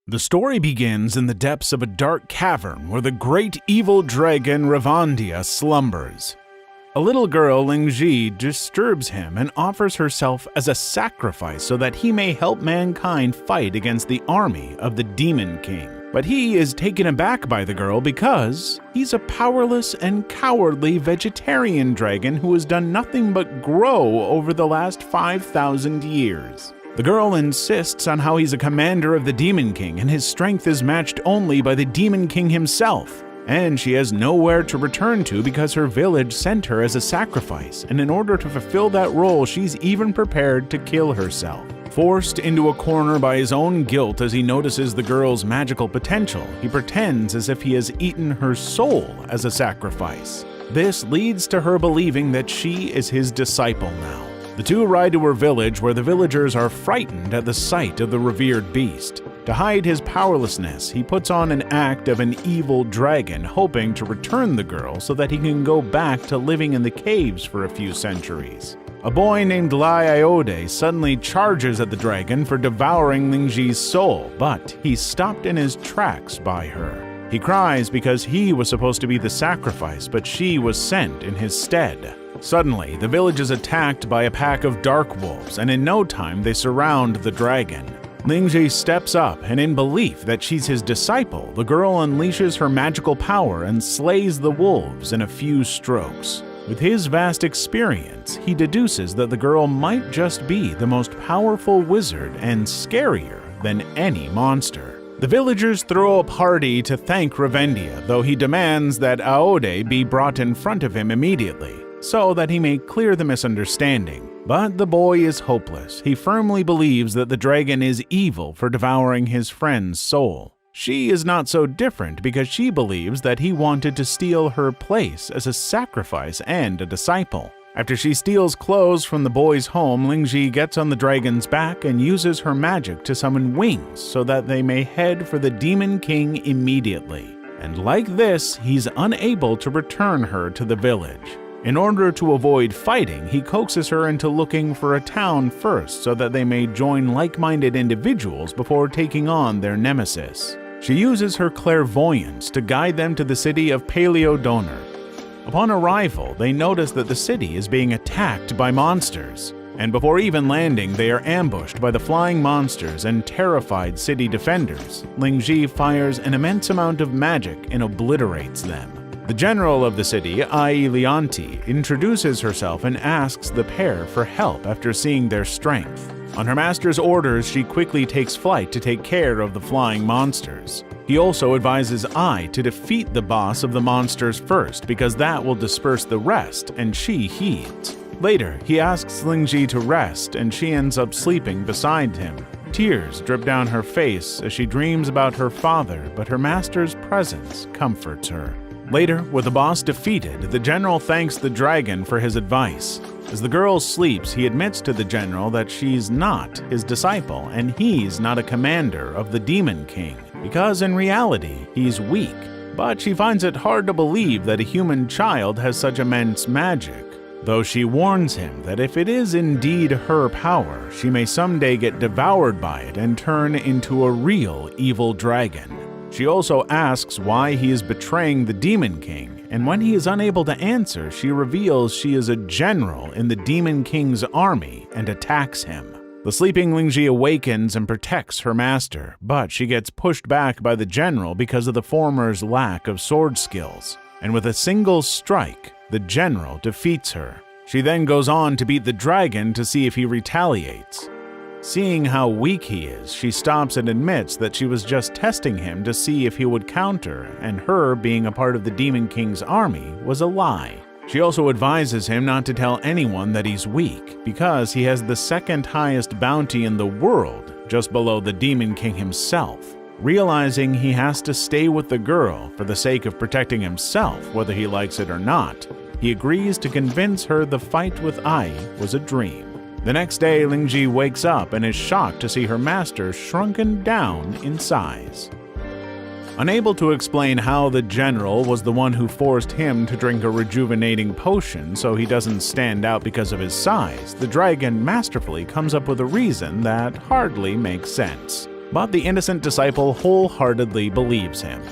The story begins in the depths of a dark cavern where the great evil dragon Ravandia slumbers. A little girl, Lingji, disturbs him and offers herself as a sacrifice so that he may help mankind fight against the army of the Demon King. But he is taken aback by the girl because he's a powerless and cowardly vegetarian dragon who has done nothing but grow over the last 5,000 years. The girl insists on how he's a commander of the Demon King and his strength is matched only by the Demon King himself. And she has nowhere to return to because her village sent her as a sacrifice, and in order to fulfill that role, she's even prepared to kill herself. Forced into a corner by his own guilt as he notices the girl's magical potential, he pretends as if he has eaten her soul as a sacrifice. This leads to her believing that she is his disciple now. The two ride to her village where the villagers are frightened at the sight of the revered beast. To hide his powerlessness, he puts on an act of an evil dragon, hoping to return the girl so that he can go back to living in the caves for a few centuries. A boy named Iode suddenly charges at the dragon for devouring Lingji's soul, but he's stopped in his tracks by her. He cries because he was supposed to be the sacrifice, but she was sent in his stead. Suddenly, the village is attacked by a pack of dark wolves, and in no time they surround the dragon. Lingji steps up, and in belief that she's his disciple, the girl unleashes her magical power and slays the wolves in a few strokes. With his vast experience, he deduces that the girl might just be the most powerful wizard and scarier than any monster. The villagers throw a party to thank Ravandia, though he demands that Aode be brought in front of him immediately, so that he may clear the misunderstanding. But the boy is hopeless. He firmly believes that the dragon is evil for devouring his friend's soul. She is not so different because she believes that he wanted to steal her place as a sacrifice and a disciple. After she steals clothes from the boy's home, Lingji gets on the dragon's back and uses her magic to summon wings so that they may head for the Demon King immediately. And like this, he's unable to return her to the village. In order to avoid fighting, he coaxes her into looking for a town first so that they may join like-minded individuals before taking on their nemesis. She uses her clairvoyance to guide them to the city of Paleodonor. Upon arrival, they notice that the city is being attacked by monsters, and before even landing, they are ambushed by the flying monsters and terrified city defenders. Lingji fires an immense amount of magic and obliterates them. The general of the city, Leonti, introduces herself and asks the pair for help after seeing their strength. On her master's orders, she quickly takes flight to take care of the flying monsters. He also advises Ai to defeat the boss of the monsters first because that will disperse the rest, and she heeds. Later, he asks Lingji to rest and she ends up sleeping beside him. Tears drip down her face as she dreams about her father, but her master's presence comforts her. Later, with the boss defeated, the general thanks the dragon for his advice. As the girl sleeps, he admits to the general that she's not his disciple and he's not a commander of the Demon King, because in reality, he's weak. But she finds it hard to believe that a human child has such immense magic, though she warns him that if it is indeed her power, she may someday get devoured by it and turn into a real evil dragon. She also asks why he is betraying the Demon King, and when he is unable to answer, she reveals she is a general in the Demon King's army and attacks him. The sleeping Lingji awakens and protects her master, but she gets pushed back by the general because of the former's lack of sword skills, and with a single strike, the general defeats her. She then goes on to beat the dragon to see if he retaliates. Seeing how weak he is, she stops and admits that she was just testing him to see if he would counter, and her being a part of the Demon King's army was a lie. She also advises him not to tell anyone that he's weak, because he has the second highest bounty in the world, just below the Demon King himself. Realizing he has to stay with the girl for the sake of protecting himself, whether he likes it or not, he agrees to convince her the fight with Ai was a dream. The next day, Lingji wakes up and is shocked to see her master shrunken down in size. Unable to explain how the general was the one who forced him to drink a rejuvenating potion so he doesn't stand out because of his size, the dragon masterfully comes up with a reason that hardly makes sense. But the innocent disciple wholeheartedly believes him.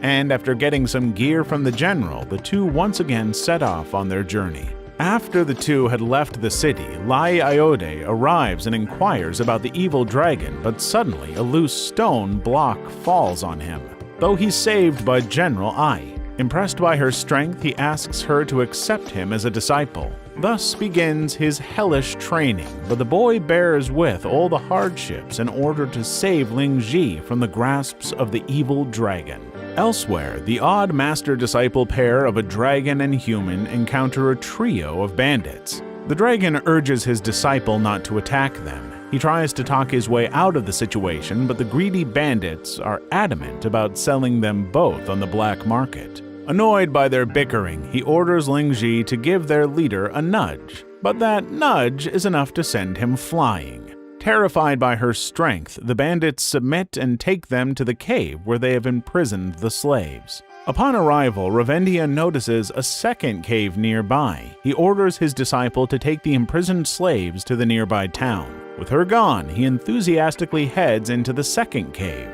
And after getting some gear from the general, the two once again set off on their journey. After the two had left the city, Lai Iode arrives and inquires about the evil dragon, but suddenly a loose stone block falls on him, though he's saved by General Ai. Impressed by her strength, he asks her to accept him as a disciple. Thus begins his hellish training, but the boy bears with all the hardships in order to save Lingji from the grasps of the evil dragon. Elsewhere, the odd master-disciple pair of a dragon and human encounter a trio of bandits. The dragon urges his disciple not to attack them. He tries to talk his way out of the situation, but the greedy bandits are adamant about selling them both on the black market. Annoyed by their bickering, he orders Lingji to give their leader a nudge, but that nudge is enough to send him flying. Terrified by her strength, the bandits submit and take them to the cave where they have imprisoned the slaves. Upon arrival, Ravendia notices a second cave nearby. He orders his disciple to take the imprisoned slaves to the nearby town. With her gone, he enthusiastically heads into the second cave,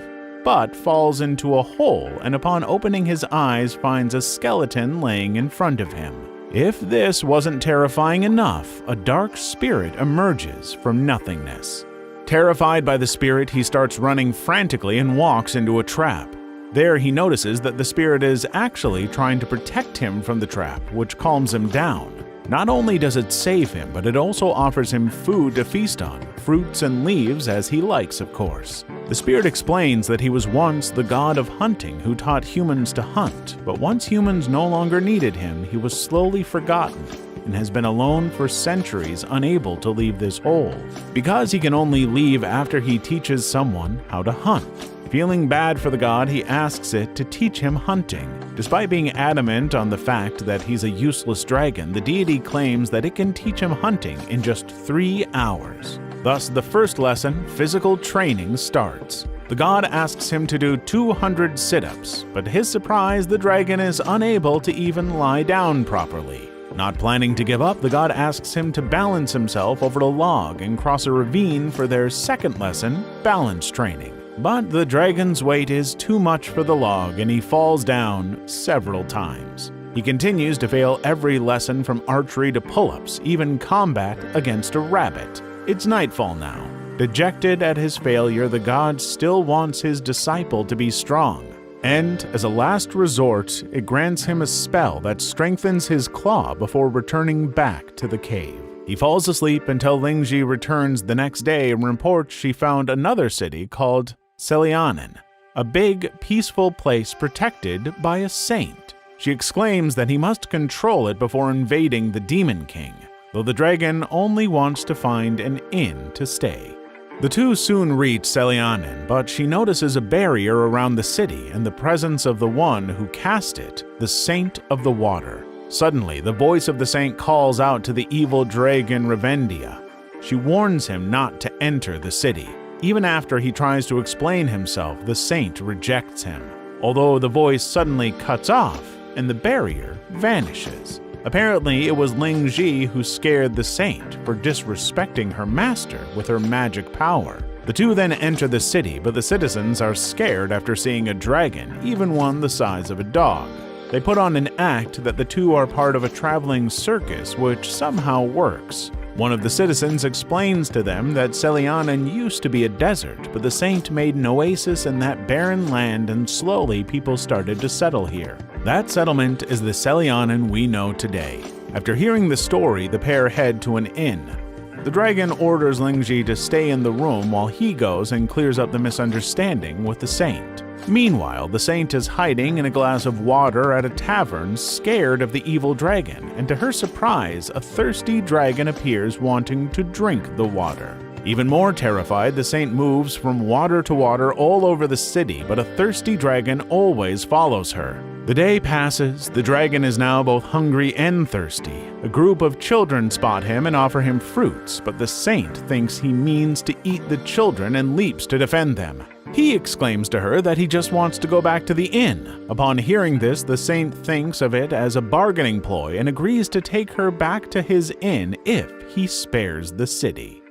but falls into a hole and upon opening his eyes finds a skeleton laying in front of him. If this wasn't terrifying enough, a dark spirit emerges from nothingness. Terrified by the spirit, he starts running frantically and walks into a trap. There he notices that the spirit is actually trying to protect him from the trap, which calms him down. Not only does it save him, but it also offers him food to feast on, fruits and leaves as he likes, of course. The spirit explains that he was once the god of hunting who taught humans to hunt, but once humans no longer needed him, he was slowly forgotten and has been alone for centuries, unable to leave this hole, because he can only leave after he teaches someone how to hunt. Feeling bad for the god, he asks it to teach him hunting. Despite being adamant on the fact that he's a useless dragon, the deity claims that it can teach him hunting in just 3 hours. Thus, the first lesson, physical training, starts. The god asks him to do 200 sit-ups, but to his surprise, the dragon is unable to even lie down properly. Not planning to give up, the god asks him to balance himself over a log and cross a ravine for their second lesson, balance training. But the dragon's weight is too much for the log and he falls down several times. He continues to fail every lesson from archery to pull-ups, even combat against a rabbit. It's nightfall now. Dejected at his failure, the god still wants his disciple to be strong. And, as a last resort, it grants him a spell that strengthens his claw before returning back to the cave. He falls asleep until Lingji returns the next day and reports she found another city called Selianen, a big, peaceful place protected by a saint. She exclaims that he must control it before invading the Demon King, though the dragon only wants to find an inn to stay. The two soon reach Selianen, but she notices a barrier around the city and the presence of the one who cast it, the Saint of the Water. Suddenly, the voice of the saint calls out to the evil dragon Ravendia. She warns him not to enter the city. Even after he tries to explain himself, the saint rejects him, although the voice suddenly cuts off and the barrier vanishes. Apparently, it was Lingji who scared the saint for disrespecting her master with her magic power. The two then enter the city, but the citizens are scared after seeing a dragon, even one the size of a dog. They put on an act that the two are part of a traveling circus, which somehow works. One of the citizens explains to them that Selianen used to be a desert, but the saint made an oasis in that barren land and slowly people started to settle here. That settlement is the Selianen we know today. After hearing the story, the pair head to an inn. The dragon orders Lingji to stay in the room while he goes and clears up the misunderstanding with the saint. Meanwhile, the saint is hiding in a glass of water at a tavern, scared of the evil dragon, and to her surprise, a thirsty dragon appears wanting to drink the water. Even more terrified, the saint moves from water to water all over the city, but a thirsty dragon always follows her. The day passes. The dragon is now both hungry and thirsty. A group of children spot him and offer him fruits, but the saint thinks he means to eat the children and leaps to defend them. He exclaims to her that he just wants to go back to the inn. Upon hearing this, the saint thinks of it as a bargaining ploy and agrees to take her back to his inn if he spares the city.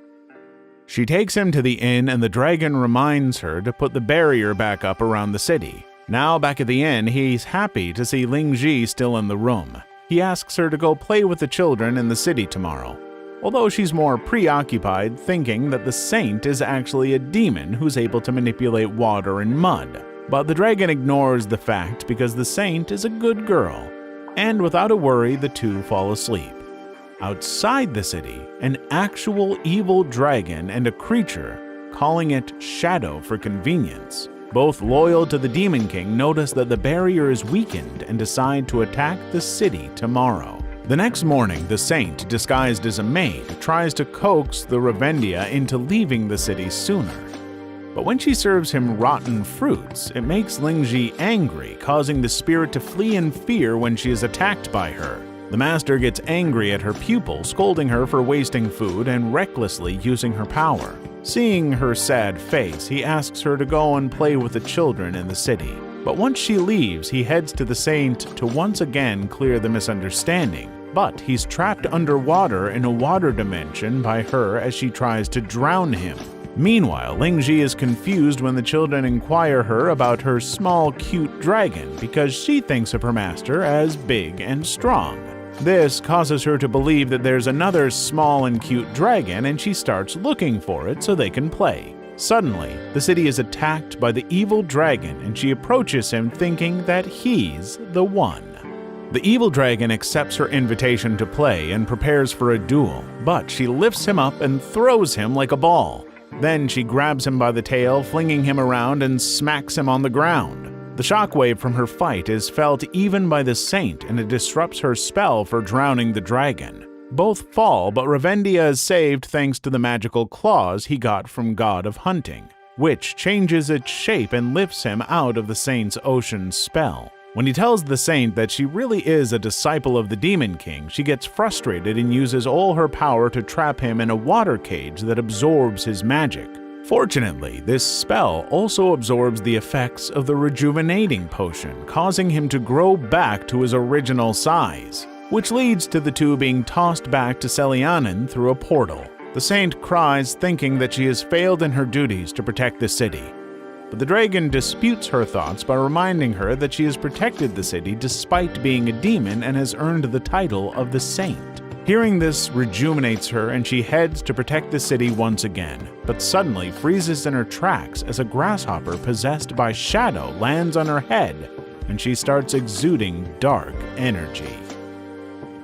She takes him to the inn and the dragon reminds her to put the barrier back up around the city. Now back at the inn, he's happy to see Lingji still in the room. He asks her to go play with the children in the city tomorrow, although she's more preoccupied thinking that the saint is actually a demon who's able to manipulate water and mud. But the dragon ignores the fact because the saint is a good girl, and without a worry, the two fall asleep. Outside the city, an actual evil dragon and a creature, calling it Shadow for convenience, both loyal to the Demon King, notice that the barrier is weakened and decide to attack the city tomorrow. The next morning, the saint, disguised as a maid, tries to coax the Revendia into leaving the city sooner. But when she serves him rotten fruits, it makes Lingji angry, causing the spirit to flee in fear when she is attacked by her. The master gets angry at her pupil, scolding her for wasting food and recklessly using her power. Seeing her sad face, he asks her to go and play with the children in the city. But once she leaves, he heads to the saint to once again clear the misunderstanding. But he's trapped underwater in a water dimension by her as she tries to drown him. Meanwhile, Lingji is confused when the children inquire her about her small, cute dragon because she thinks of her master as big and strong. This causes her to believe that there's another small and cute dragon, and she starts looking for it so they can play. Suddenly, the city is attacked by the evil dragon, and she approaches him thinking that he's the one. The evil dragon accepts her invitation to play and prepares for a duel, but she lifts him up and throws him like a ball. Then she grabs him by the tail, flinging him around and smacks him on the ground. The shockwave from her fight is felt even by the saint, and it disrupts her spell for drowning the dragon. Both fall, but Revendia is saved thanks to the magical claws he got from God of Hunting, which changes its shape and lifts him out of the saint's ocean spell. When he tells the saint that she really is a disciple of the Demon King, she gets frustrated and uses all her power to trap him in a water cage that absorbs his magic. Fortunately, this spell also absorbs the effects of the rejuvenating potion, causing him to grow back to his original size, which leads to the two being tossed back to Selianen through a portal. The saint cries, thinking that she has failed in her duties to protect the city. But the dragon disputes her thoughts by reminding her that she has protected the city despite being a demon and has earned the title of the saint. Hearing this rejuvenates her, and she heads to protect the city once again, but suddenly freezes in her tracks as a grasshopper possessed by Shadow lands on her head, and she starts exuding dark energy.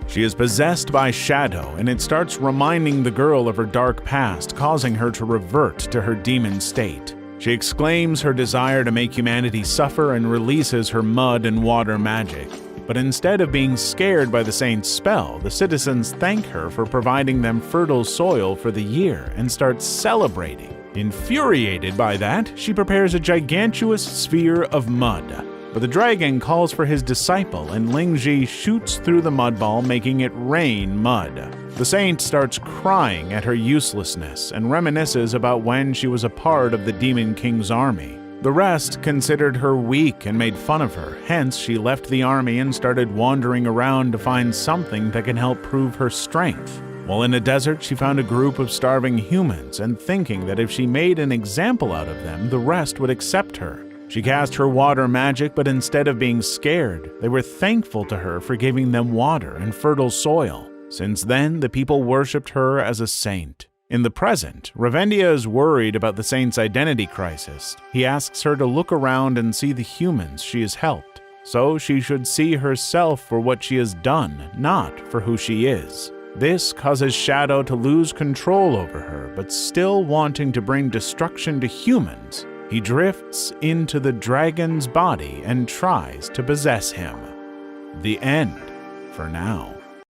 She is possessed by Shadow, and it starts reminding the girl of her dark past, causing her to revert to her demon state. She exclaims her desire to make humanity suffer and releases her mud and water magic. But instead of being scared by the saint's spell, the citizens thank her for providing them fertile soil for the year and start celebrating. Infuriated by that, she prepares a gigantuous sphere of mud. But the dragon calls for his disciple, and Lingji shoots through the mud ball, making it rain mud. The saint starts crying at her uselessness and reminisces about when she was a part of the Demon King's army. The rest considered her weak and made fun of her, hence she left the army and started wandering around to find something that can help prove her strength. While in a desert, she found a group of starving humans, and thinking that if she made an example out of them, the rest would accept her. She cast her water magic, but instead of being scared, they were thankful to her for giving them water and fertile soil. Since then, the people worshipped her as a saint. In the present, Revendia is worried about the saint's identity crisis. He asks her to look around and see the humans she has helped, so she should see herself for what she has done, not for who she is. This causes Shadow to lose control over her, but still wanting to bring destruction to humans, he drifts into the dragon's body and tries to possess him. The end, for now.